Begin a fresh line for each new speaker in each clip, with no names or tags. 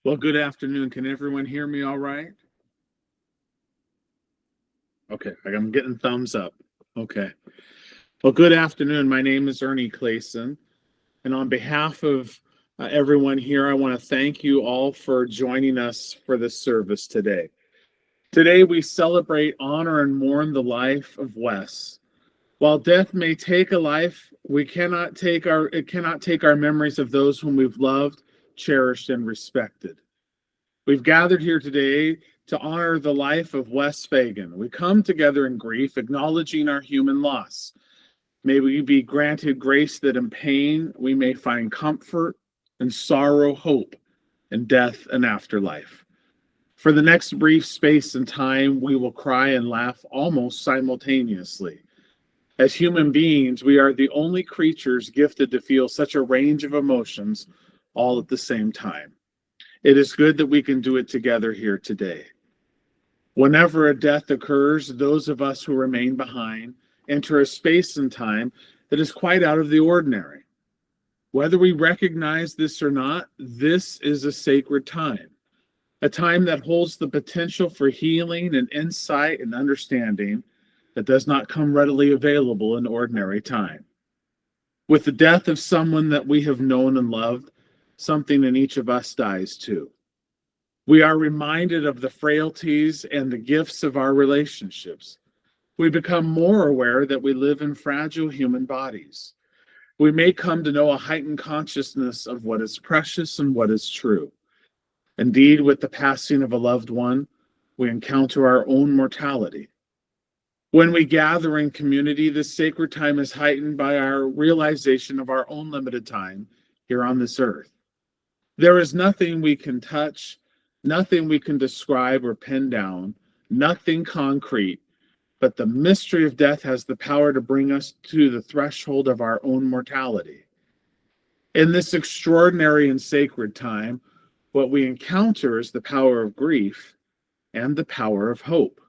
Well, good afternoon. Can everyone hear me all right? Okay, I'm getting thumbs up. Okay. Well, good afternoon. My name is Ernie Clayson, and on behalf of everyone here, I want to thank you all for joining us for this service today. Today, we celebrate, honor, and mourn the life of Wes. While death may take a life, it cannot take our memories of those whom we've loved, cherished, and respected. We've gathered here today to honor the life of Wes Fagin. We come together in grief, acknowledging our human loss. May we be granted grace that in pain we may find comfort, and sorrow, hope, and death and afterlife. For the next brief space and time, we will cry and laugh almost simultaneously. As human beings, we are the only creatures gifted to feel such a range of emotions all at the same time. It is good that we can do it together here today. Whenever a death occurs, those of us who remain behind enter a space and time that is quite out of the ordinary. Whether we recognize this or not, this is a sacred time, a time that holds the potential for healing and insight and understanding that does not come readily available in ordinary time. With the death of someone that we have known and loved, something in each of us dies too. We are reminded of the frailties and the gifts of our relationships. We become more aware that we live in fragile human bodies. We may come to know a heightened consciousness of what is precious and what is true. Indeed, with the passing of a loved one, we encounter our own mortality. When we gather in community, this sacred time is heightened by our realization of our own limited time here on this earth. There is nothing we can touch, nothing we can describe or pin down, nothing concrete, but the mystery of death has the power to bring us to the threshold of our own mortality. In this extraordinary and sacred time, what we encounter is the power of grief and the power of hope.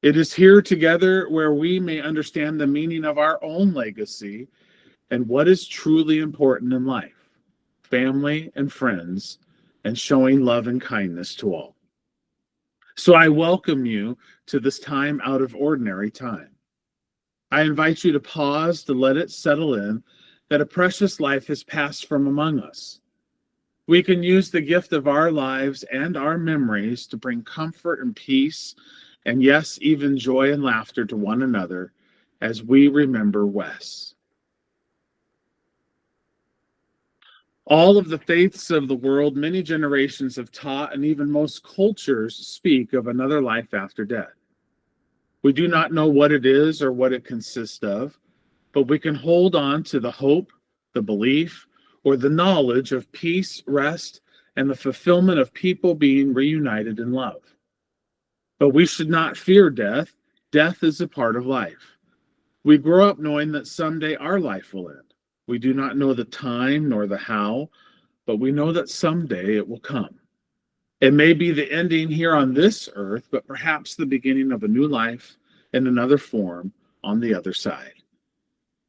It is here together where we may understand the meaning of our own legacy and what is truly important in life, family and friends, and showing love and kindness to all. So I welcome you to this time out of ordinary time. I invite you to pause to let it settle in that a precious life has passed from among us. We can use the gift of our lives and our memories to bring comfort and peace, and yes, even joy and laughter to one another as we remember Wes. All of the faiths of the world, many generations have taught, and even most cultures speak of another life after death. We do not know what it is or what it consists of, but we can hold on to the hope, the belief, or the knowledge of peace, rest, and the fulfillment of people being reunited in love. But we should not fear death. Death is a part of life. We grow up knowing that someday our life will end. We do not know the time nor the how, but we know that someday it will come. It may be the ending here on this earth, but perhaps the beginning of a new life in another form on the other side.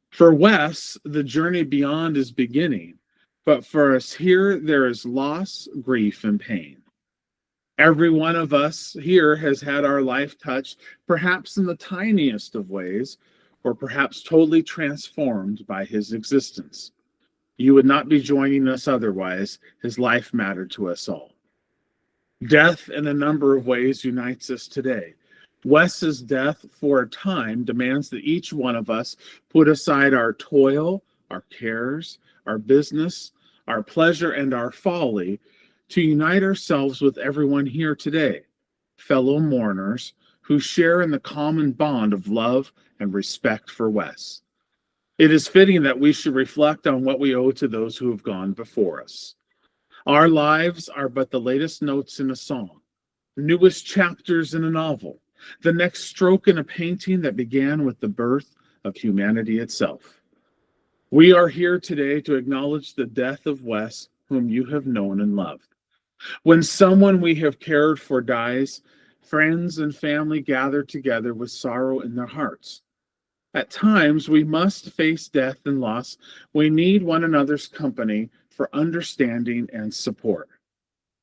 For Wes, the journey beyond is beginning, but for us here, there is loss, grief, and pain. Every one of us here has had our life touched, perhaps in the tiniest of ways, or perhaps totally transformed by his existence. You would not be joining us otherwise. His life mattered to us all. Death, in a number of ways, unites us today. Wes's death, for a time, demands that each one of us put aside our toil, our cares, our business, our pleasure, and our folly to unite ourselves with everyone here today, fellow mourners who share in the common bond of love and respect for Wes. It is fitting that we should reflect on what we owe to those who have gone before us. Our lives are but the latest notes in a song, newest chapters in a novel, the next stroke in a painting that began with the birth of humanity itself. We are here today to acknowledge the death of Wes, whom you have known and loved. When someone we have cared for dies, friends and family gather together with sorrow in their hearts. At times, we must face death and loss. We need one another's company for understanding and support.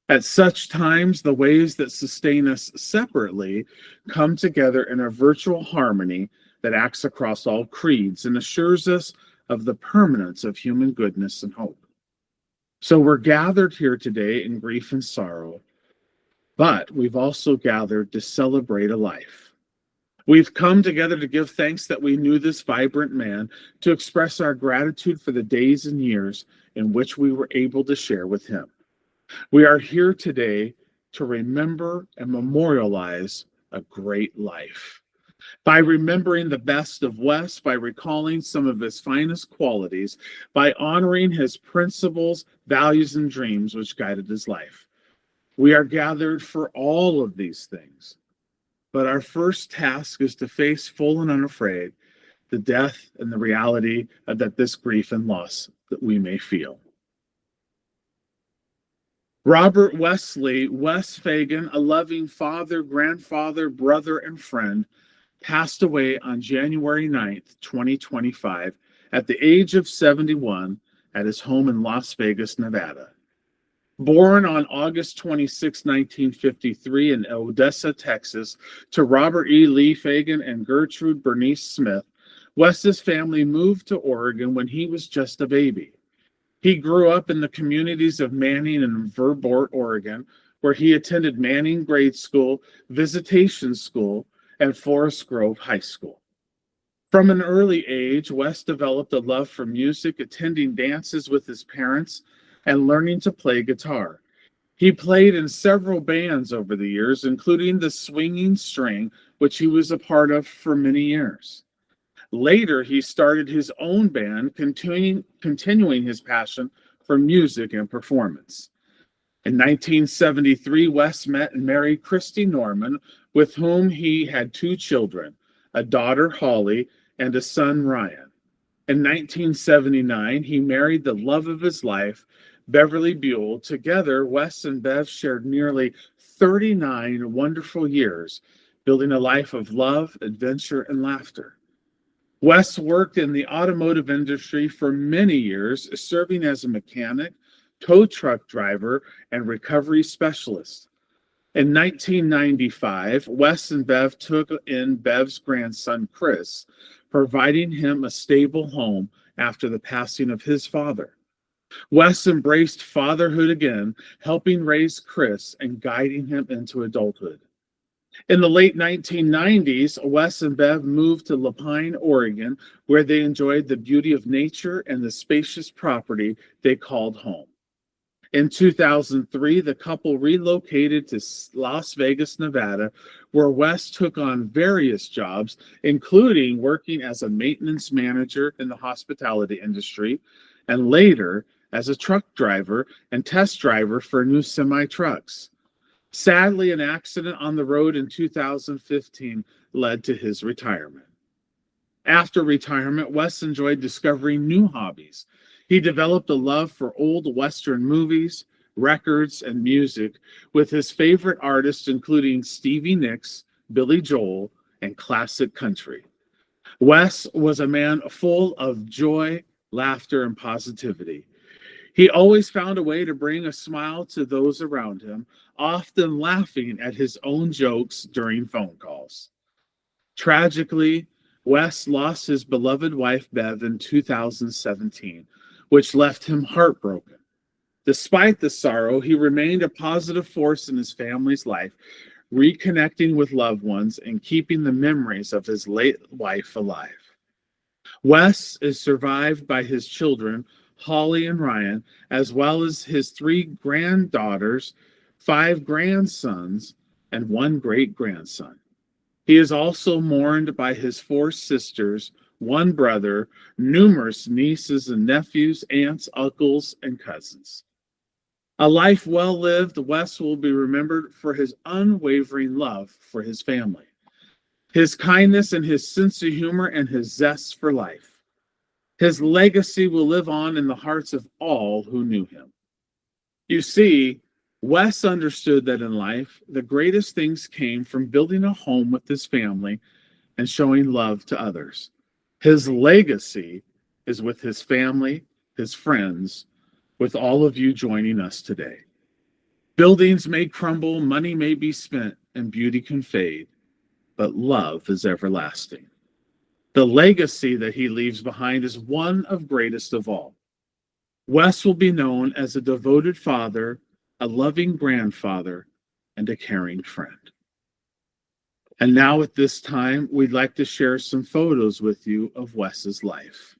At such times, the ways that sustain us separately come together in a virtual harmony that acts across all creeds and assures us of the permanence of human goodness and hope. So we're gathered here today in grief and sorrow, but we've also gathered to celebrate a life. We've come together to give thanks that we knew this vibrant man, to express our gratitude for the days and years in which we were able to share with him. We are here today to remember and memorialize a great life. By remembering the best of Wes, by recalling some of his finest qualities, by honoring his principles, values, and dreams which guided his life. We are gathered for all of these things. But our first task is to face full and unafraid the death and the reality of that this grief and loss that we may feel. Robert Wesley, Wes Fagin, a loving father, grandfather, brother, and friend, passed away on January 9th, 2025, at the age of 71 at his home in Las Vegas, Nevada. Born on August 26, 1953 in Odessa, Texas, to Robert E. Lee Fagin and Gertrude Bernice Smith, Wes's family moved to Oregon when he was just a baby. He grew up in the communities of Manning and Verport, Oregon, where he attended Manning Grade School, Visitation School, and Forest Grove High School. From an early age, Wes developed a love for music, attending dances with his parents and learning to play guitar. He played in several bands over the years, including the Swinging String, which he was a part of for many years. Later, he started his own band, continuing his passion for music and performance. In 1973, Wes met and married Christy Norman, with whom he had two children, a daughter, Holly, and a son, Ryan. In 1979, he married the love of his life, Beverly Buell. Together, Wes and Bev shared nearly 39 wonderful years, building a life of love, adventure, and laughter. Wes worked in the automotive industry for many years, serving as a mechanic, tow truck driver, and recovery specialist. In 1995, Wes and Bev took in Bev's grandson, Chris, providing him a stable home after the passing of his father. Wes embraced fatherhood again, helping raise Chris and guiding him into adulthood. In the late 1990s, Wes and Bev moved to Lapine, Oregon, where they enjoyed the beauty of nature and the spacious property they called home. In 2003, the couple relocated to Las Vegas, Nevada, where Wes took on various jobs, including working as a maintenance manager in the hospitality industry, and later as a truck driver and test driver for new semi-trucks. Sadly, an accident on the road in 2015 led to his retirement. After retirement, Wes enjoyed discovering new hobbies. He developed a love for old Western movies, records, and music, with his favorite artists including Stevie Nicks, Billy Joel, and classic country. Wes was a man full of joy, laughter, and positivity. He always found a way to bring a smile to those around him, often laughing at his own jokes during phone calls. Tragically, Wes lost his beloved wife Bev in 2017, which left him heartbroken. Despite the sorrow, he remained a positive force in his family's life, reconnecting with loved ones and keeping the memories of his late wife alive. Wes is survived by his children, Holly and Ryan, as well as his three granddaughters, five grandsons, and one great-grandson. He is also mourned by his four sisters, one brother, numerous nieces and nephews, aunts, uncles, and cousins. A life well lived, Wes will be remembered for his unwavering love for his family, his kindness and his sense of humor, and his zest for life. His legacy will live on in the hearts of all who knew him. You see, Wes understood that in life, the greatest things came from building a home with his family and showing love to others. His legacy is with his family, his friends, with all of you joining us today. Buildings may crumble, money may be spent, and beauty can fade, but love is everlasting. The legacy that he leaves behind is one of greatest of all. Wes will be known as a devoted father, a loving grandfather, and a caring friend. And now, at this time, we'd like to share some photos with you of Wes's life.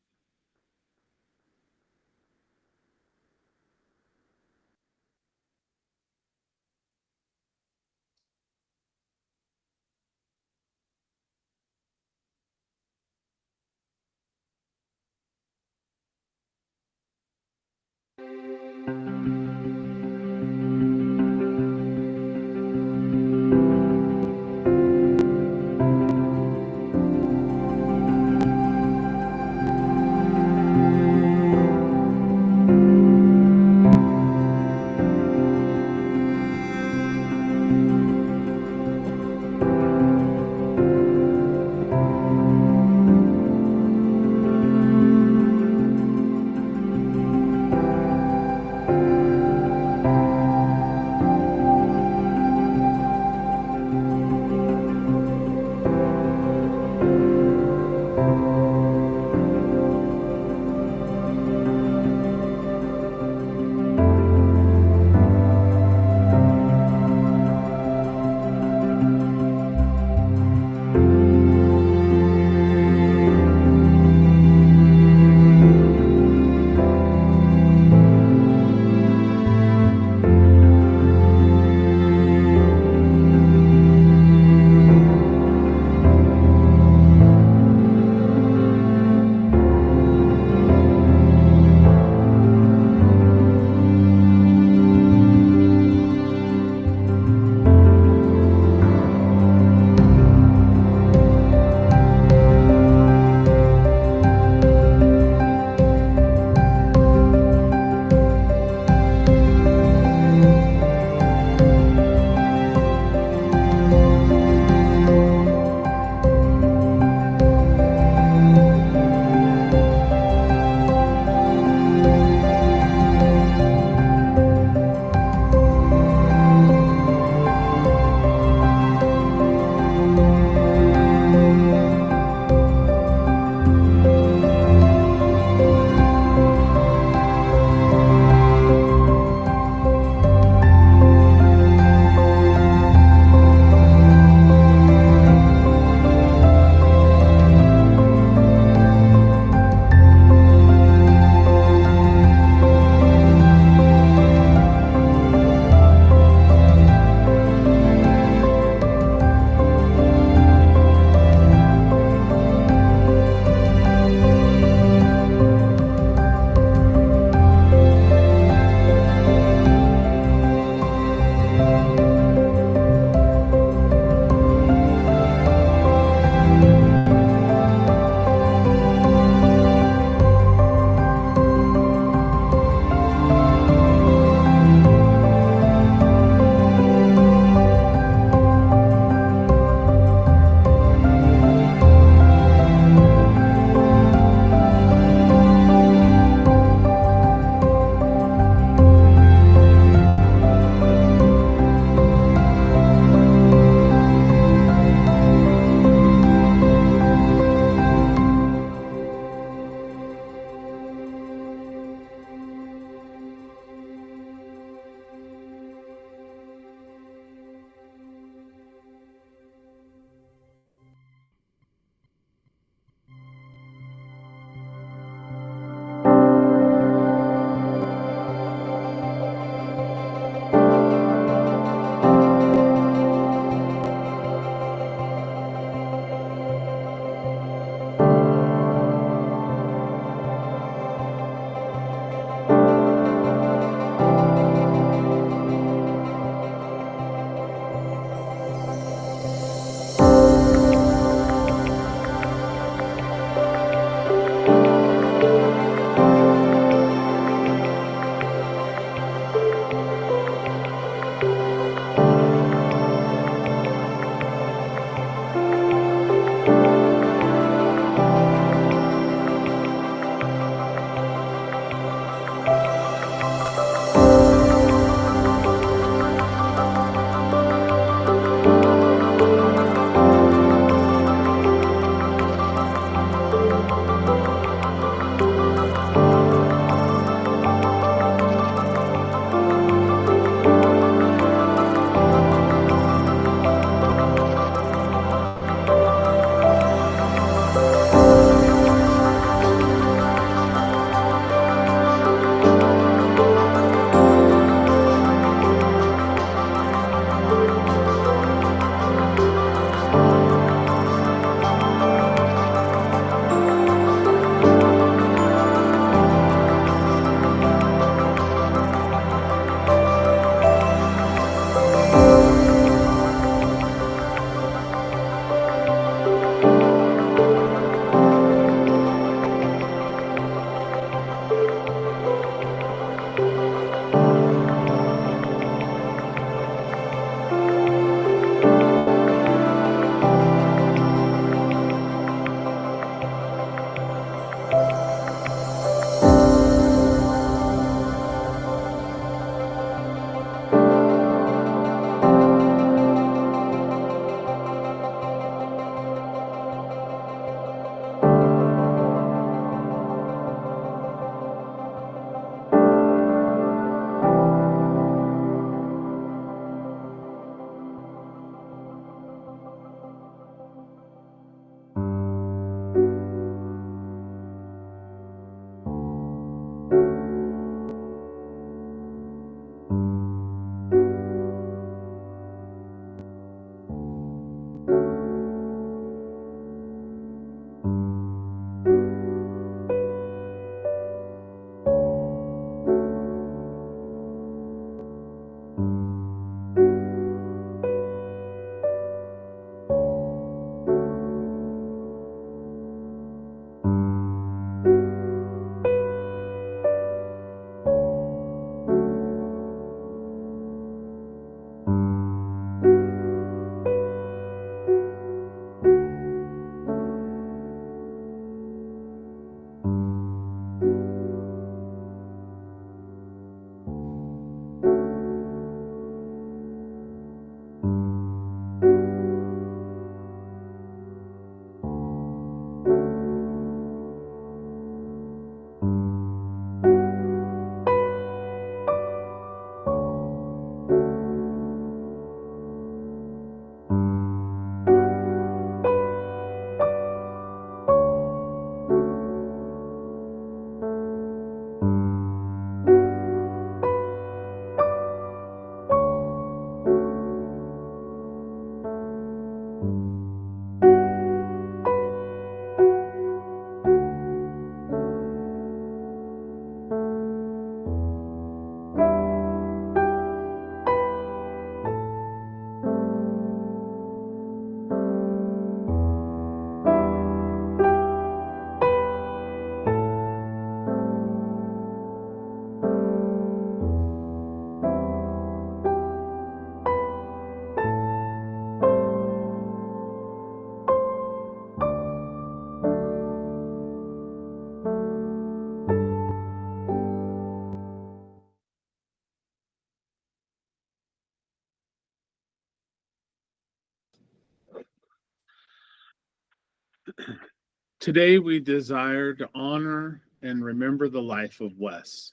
Today, we desire to honor and remember the life of Wes.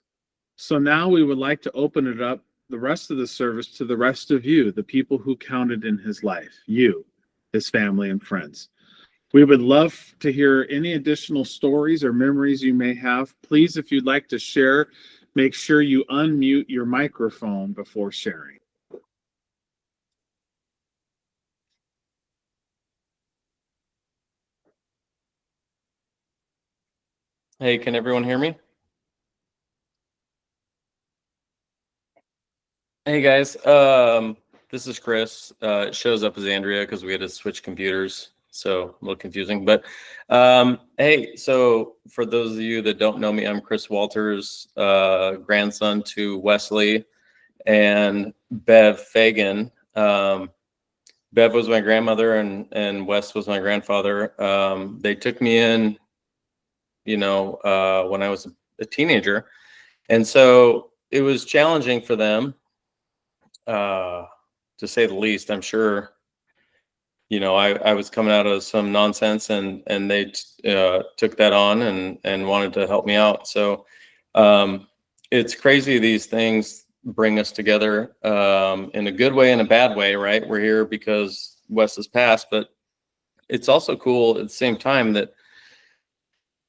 So now we would like to open it up, the rest of the service, to the rest of you, the people who counted in his life, you, his family, and friends. We would love to hear any additional stories or memories you may have. Please, if you'd like to share, make sure you unmute your microphone before sharing.
Hey, can everyone hear me? Hey guys, this is Chris. It shows up as Andrea because we had to switch computers, so a little confusing. But hey, so for those of you that don't know me, I'm Chris Walters, grandson to Wesley and Bev Fagin. Bev was my grandmother, and Wes was my grandfather. They took me in, when I was a teenager, and so it was challenging for them. To say the least. I'm sure, I was coming out of some nonsense, and they took that on and wanted to help me out. So it's crazy. These things bring us together in a good way and a bad way, right? We're here because Wes has passed, but it's also cool at the same time that,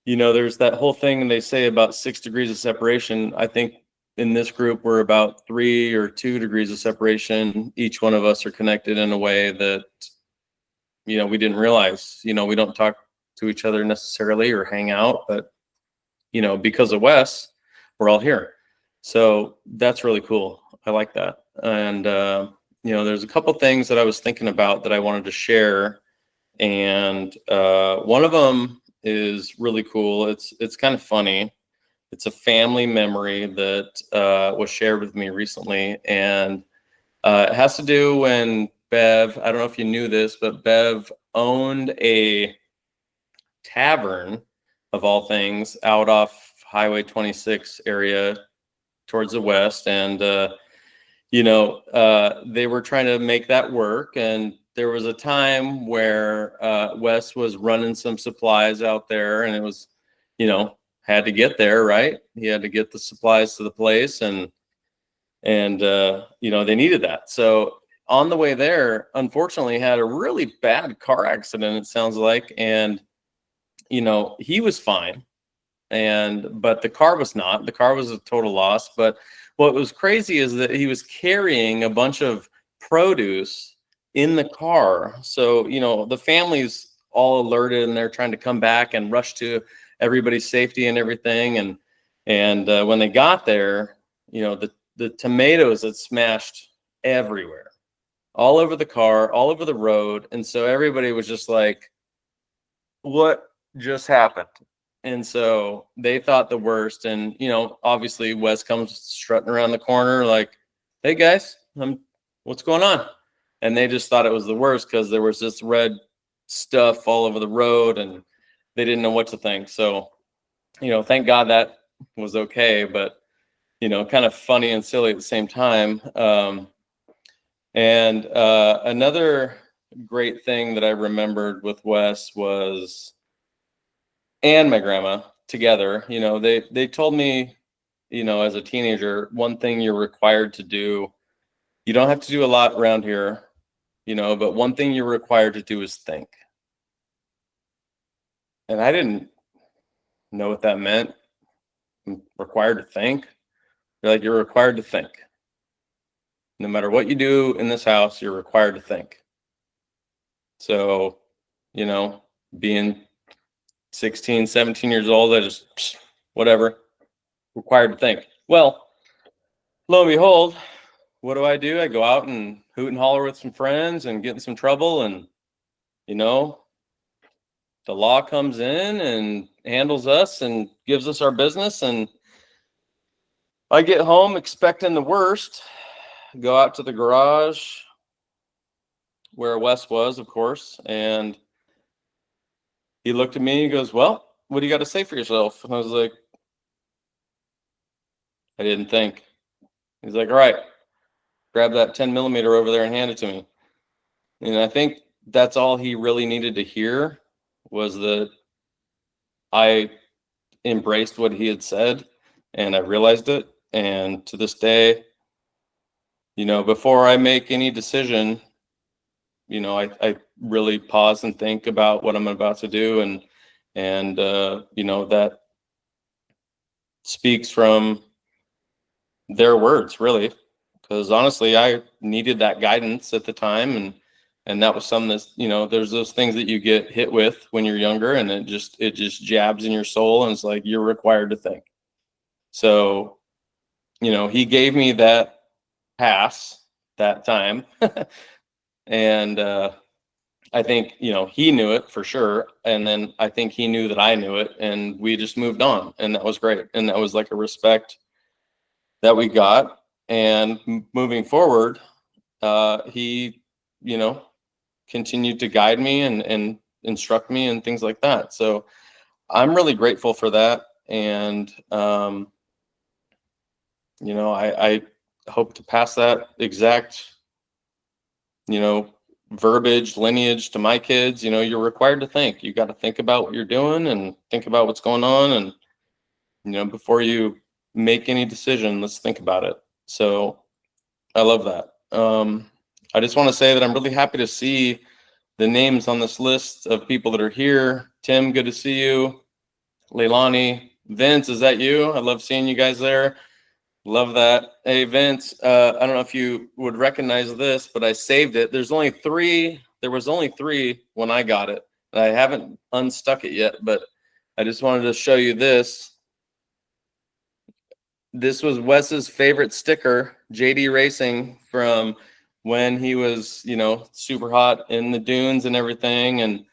there's that whole thing they say about 6 degrees of separation. I think in this group, we're about 3 or 2 degrees of separation. Each one of us are connected in a way that, we didn't realize. We don't talk to each other necessarily or hang out, but, because of Wes, we're all here. So that's really cool. I like that. And, there's a couple things that I was thinking about that I wanted to share. And one of them is really cool. It's kind of funny. It's a family memory that was shared with me recently, and it has to do when Bev, I don't know if you knew this, but Bev owned a tavern, of all things, out off Highway 26 area towards the west. And, they were trying to make that work. And there was a time where Wes was running some supplies out there, and it was, had to get there, right? He had to get the supplies to the place, and they needed that. So on the way there, unfortunately, had a really bad car accident, it sounds like. And he was fine, but the car was not. The car was a total loss. But what was crazy is that he was carrying a bunch of produce in the car. So the family's all alerted, and they're trying to come back and rush to everybody's safety and everything. And when they got there, the tomatoes had smashed everywhere, all over the car, all over the road. And so everybody was just like, what just happened? And so they thought the worst. And, obviously Wes comes strutting around the corner like, hey guys, what's going on? And they just thought it was the worst because there was this red stuff all over the road, and they didn't know what to think. So, thank God that was okay, but, kind of funny and silly at the same time. And another great thing that I remembered with Wes was, and my grandma together, they told me, as a teenager, one thing you're required to do, you don't have to do a lot around here, but one thing you're required to do is think. And I didn't know what that meant. I'm required to think. They're like, you're required to think. No matter what you do in this house, you're required to think. So, being 16, 17 years old, I just, whatever, required to think. Well, lo and behold, what do? I go out and hoot and holler with some friends and get in some trouble. And, the law comes in and handles us and gives us our business. And I get home expecting the worst, go out to the garage where Wes was, of course. And he looked at me and he goes, well, what do you got to say for yourself? And I was like, I didn't think. He's like, all right, grab that 10 millimeter over there and hand it to me. And I think that's all he really needed to hear. was that I embraced what he had said and I realized it. And to this day, before I make any decision, I really pause and think about what I'm about to do. And that speaks from their words, really, because honestly, I needed that guidance at the time. And that was something that's, there's those things that you get hit with when you're younger, and it just jabs in your soul, and it's like you're required to think. So, he gave me that pass that time. And I think, he knew it for sure. And then I think he knew that I knew it, and we just moved on. And that was great. And that was like a respect that we got. And moving forward, he, you know, continued to guide me and instruct me and things like that. So I'm really grateful for that. And, I hope to pass that exact, verbiage, lineage to my kids. You're required to think. You got to think about what you're doing and think about what's going on. And, before you make any decision, let's think about it. So I love that. I just want to say that I'm really happy to see the names on this list of people that are here. Tim, good to see you. Leilani, Vince, is that you? I love seeing you guys there. Love that. Hey, Vince, I don't know if you would recognize this, but I saved it. There was only three when I got it. I haven't unstuck it yet, but I just wanted to show you this. This was Wes's favorite sticker, JD Racing, from when he was, super hot in the dunes and everything. And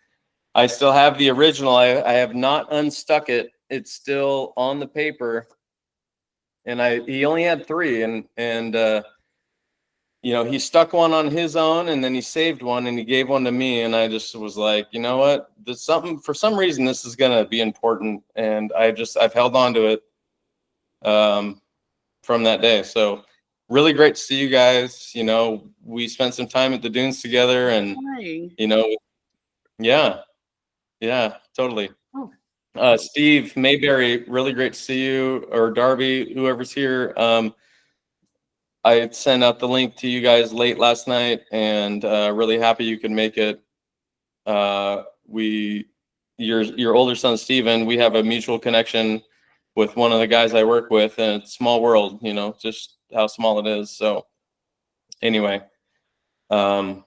I still have the original. I have not unstuck it. It's still on the paper. And he only had three, and he stuck one on his own, and then he saved one and he gave one to me. And I just was like, you know what? There's something, for some reason, this is gonna be important. And I've held on to it. From that day. So really great to see you guys. We spent some time at the dunes together, and
Hi.
yeah, totally.
Oh.
Steve Mayberry, really great to see you, or Darby, whoever's here. I sent out the link to you guys late last night, and really happy you could make it. Your older son Steven, we have a mutual connection with one of the guys I work with, and it's small world, just how small it is. So anyway, I'm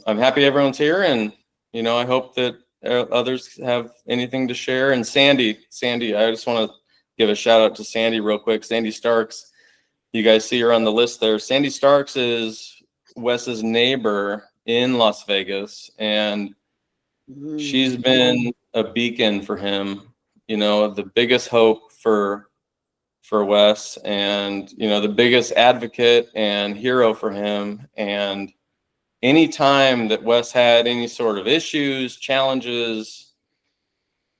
happy everyone's here, and I hope that others have anything to share. And Sandy, I just want to give a shout out to Sandy real quick. Sandy Starks, you guys see her on the list there. Sandy Starks is Wes's neighbor in Las Vegas, and she's been a beacon for him. The biggest hope for Wes, and the biggest advocate and hero for him. And anytime that Wes had any sort of issues, challenges,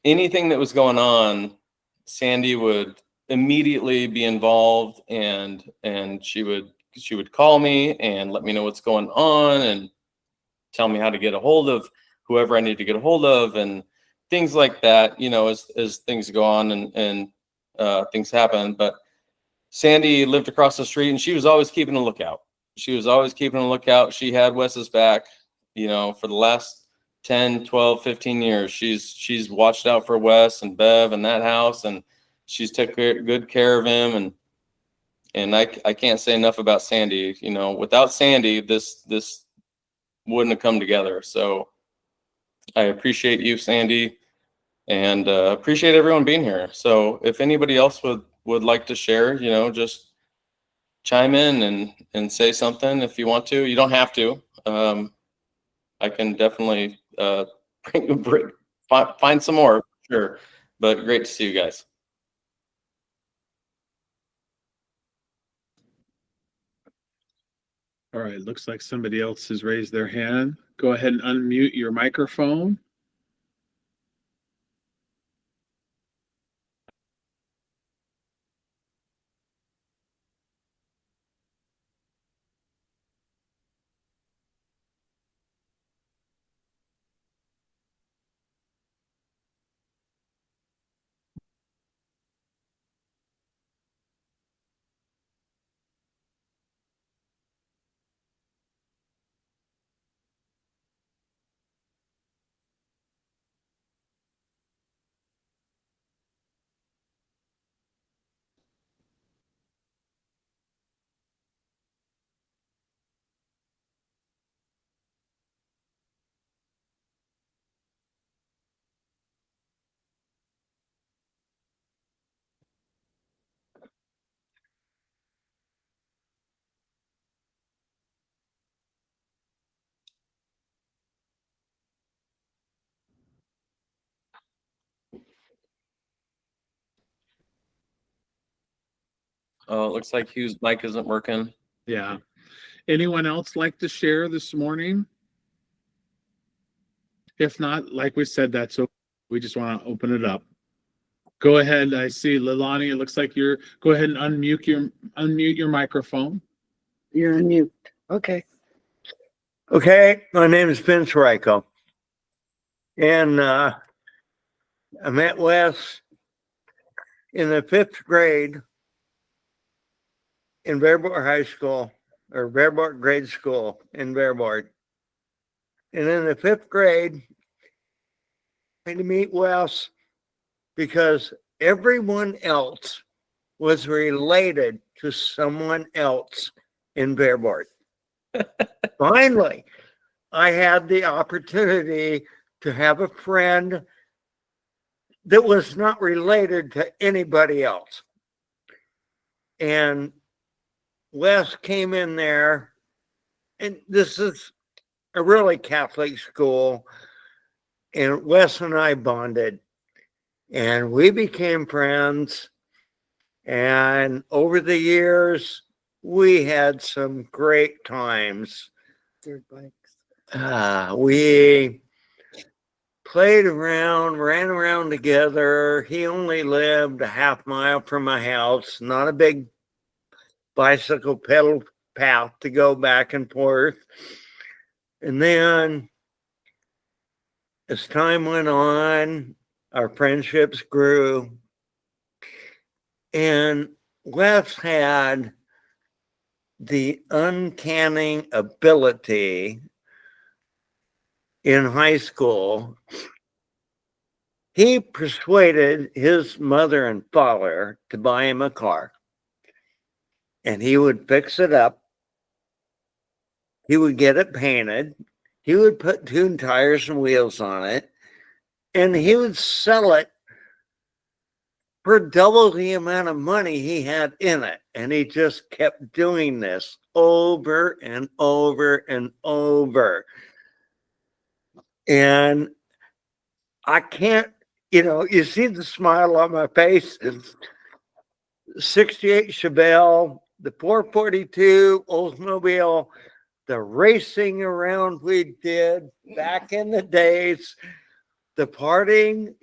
anything that was going on, Sandy would immediately be involved, and she would call me and let me know what's going on and tell me how to get a hold of whoever I need to get a hold of, and things like that, as things go on, and things happen. But Sandy lived across the street, and she was always keeping a lookout. She had Wes's back, for the last 10, 12, 15 years. She's watched out for Wes and Bev and that house, and she's took good care of him. And I can't say enough about Sandy. Without Sandy, this wouldn't have come together. So I appreciate you, Sandy, and appreciate everyone being here. So if anybody else would like to share, just chime in and say something if you want to. You don't have to. I can definitely find some more, sure. But great to see you guys.
All right, looks like somebody else has raised their hand. Go ahead and unmute your microphone.
Oh, it looks like Hugh's mic isn't working.
Yeah. Anyone else like to share this morning? If not, like we said, that's okay. We just want to open it up. Go ahead. I see Lilani. It looks like you're. Go ahead and unmute your microphone.
You're on mute. Okay.
Okay, my name is Vince Ryko, and I met Wes in the 5th grade in Bearport High School, or Bearport Grade School in Bearport. And in the 5th grade, I had to meet Wes because everyone else was related to someone else in Bearport. Finally, I had the opportunity to have a friend that was not related to anybody else. And Wes came in there, and this is a really Catholic school, and Wes and I bonded, and we became friends. And over the years, we had some great times.
Dirt bikes.
We played around, ran around together. He only lived a half mile from my house, not a big bicycle pedal path to go back and forth. And then as time went on, our friendships grew. And Wes had the uncanny ability in high school. He persuaded his mother and father to buy him a car, and he would fix it up. He would get it painted. He would put tuned tires and wheels on it, and he would sell it for double the amount of money he had in it. And he just kept doing this over and over and over. And I can't, you see the smile on my face. 68 Chevelle, the 442 Oldsmobile, the racing around we did back in the days, the partying,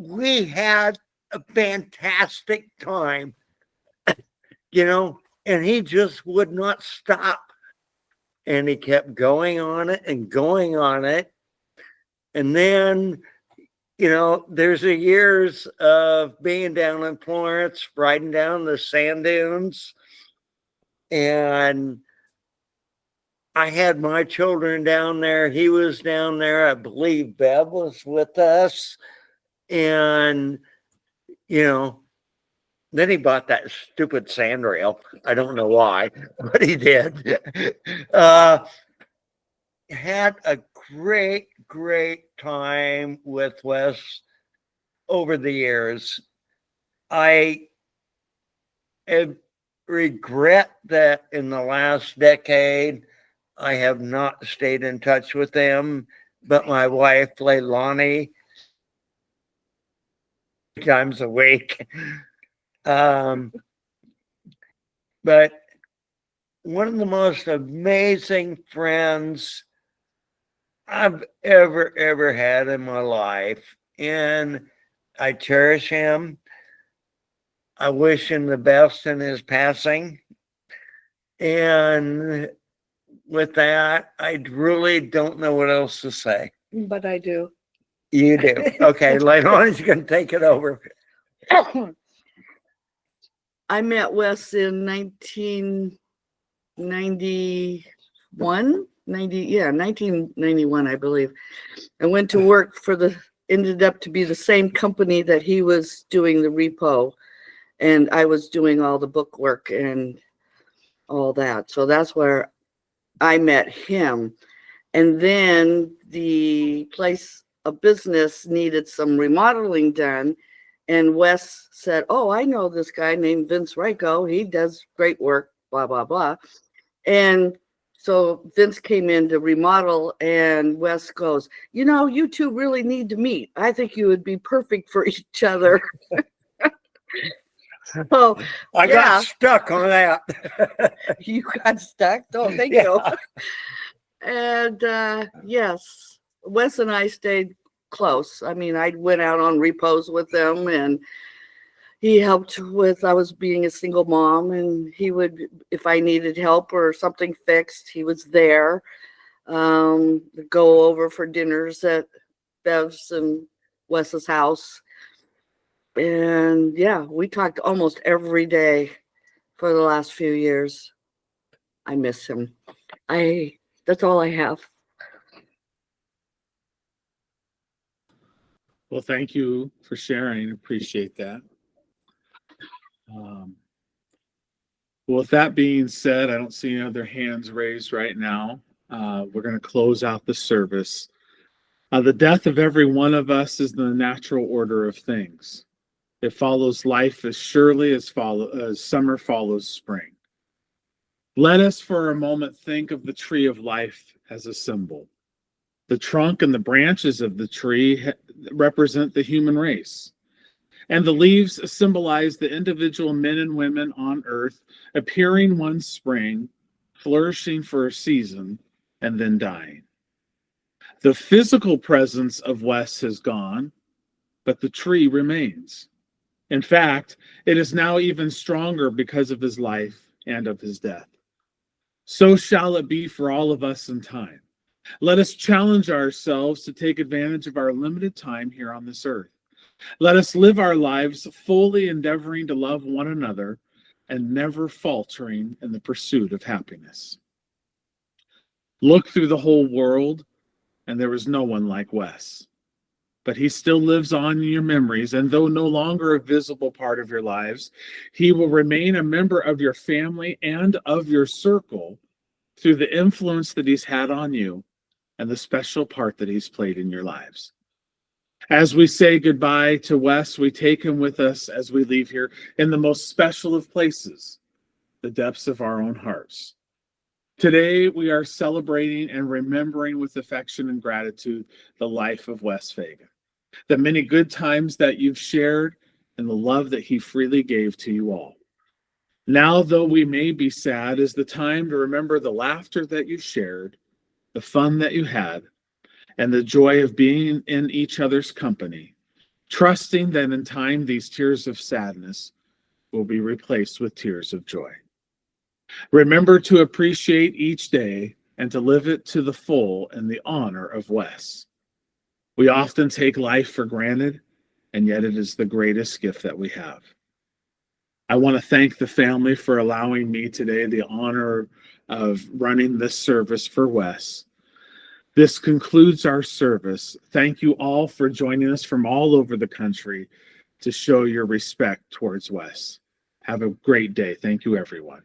we had a fantastic time, and he just would not stop. And he kept going on it and going on it. And then, there's a years of being down in Florence, riding down the sand dunes. And I had my children down there. He was down there. I believe Bev was with us. And, then he bought that stupid sand rail. I don't know why, but he did. Had a great time with Wes over the years. I regret that in the last decade, I have not stayed in touch with him, but my wife, Leilani, times a week. But one of the most amazing friends I've ever had in my life, and I cherish him. I wish him the best in his passing. And with that, I really don't know what else to say.
But I do.
You do. Okay, Leilani's going to take it over.
I met Wes in 1991, 1991, I believe. I went to work ended up to be the same company that he was doing the repo, and I was doing all the book work and all that. So that's where I met him. And then the place of business needed some remodeling done. And Wes said, "Oh, I know this guy named Vince Ryko. He does great work, blah, blah, blah." And so Vince came in to remodel, and Wes goes, "You two really need to meet. I think you would be perfect for each other." So
I
Yeah.
got stuck on that.
you got stuck. Oh, thank
Yeah.
you. And yes, Wes and I stayed close. I mean, I went out on repos with them, and he helped with, I was being a single mom, and he would, if I needed help or something fixed, he was there. Go over for dinners at Bev's and Wes's house. And yeah, we talked almost every day for the last few years. I miss him. That's all I have.
Well, thank you for sharing. Appreciate that. Um, well, with that being said, I don't see any other hands raised right now. We're going to close out the service. The death of every one of us is the natural order of things. It follows life as surely as summer follows spring. Let us for a moment think of the tree of life as a symbol. The trunk and the branches of the tree represent the human race, and the leaves symbolize the individual men and women on earth appearing one spring, flourishing for a season, and then dying. The physical presence of Wes has gone, but the tree remains. In fact, it is now even stronger because of his life and of his death. So shall it be for all of us in time. Let us challenge ourselves to take advantage of our limited time here on this earth. Let us live our lives fully endeavoring to love one another and never faltering in the pursuit of happiness. Look through the whole world, and there is no one like Wes. But he still lives on in your memories, and though no longer a visible part of your lives, he will remain a member of your family and of your circle through the influence that he's had on you and the special part that he's played in your lives. As we say goodbye to Wes, we take him with us as we leave here in the most special of places, the depths of our own hearts. Today, we are celebrating and remembering with affection and gratitude the life of Wes Fagin, the many good times that you've shared, and the love that he freely gave to you all. Now, though we may be sad, is the time to remember the laughter that you shared, the fun that you had, and the joy of being in each other's company, trusting that in time these tears of sadness will be replaced with tears of joy. Remember to appreciate each day and to live it to the full in the honor of Wes. We often take life for granted, and yet it is the greatest gift that we have. I want to thank the family for allowing me today the honor of running this service for Wes. This concludes our service. Thank you all for joining us from all over the country to show your respect towards Wes. Have a great day. Thank you, everyone.